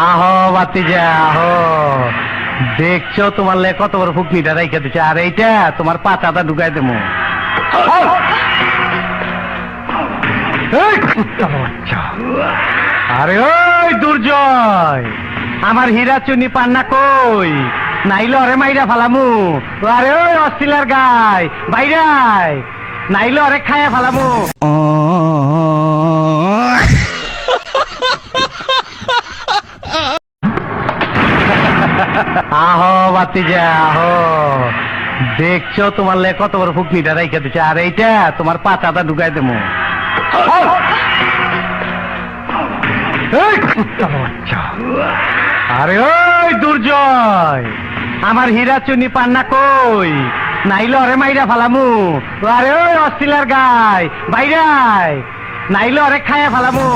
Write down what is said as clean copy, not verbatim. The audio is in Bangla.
আহো বাতিজা আহো, দেখছো তোমার লে কত বড় ফুকনিটা রাইখা দিচ্ছে, আর এইটা তোমার পাতাটা ঢুকাই দেবো। আরে ওই দুর্জয়, আমার হীরা চুনি পান্না কই? নাইলে অরে মাইরা ফালামু। আরে ওই অস্ট্রেলিয়ার গায় বাইরাই, নাইলে অরে খায়া ফালামু। আহো বাতিজা আহো, দেখছো তোমার লে কত বড় ফুকনিটা রাইখা দিচ্ছে, আর এইটা তোমার পাতাটা ঢুকাই দেবো। আরে ওই দুর্জয়, আমার হীরা চুনি পান্না কই? নাইলে অরে মাইরা ফালামু। আরে ওই অস্ট্রেলিয়ার গায় বাইরাই, নাইলে অরে খায়া ফালামু।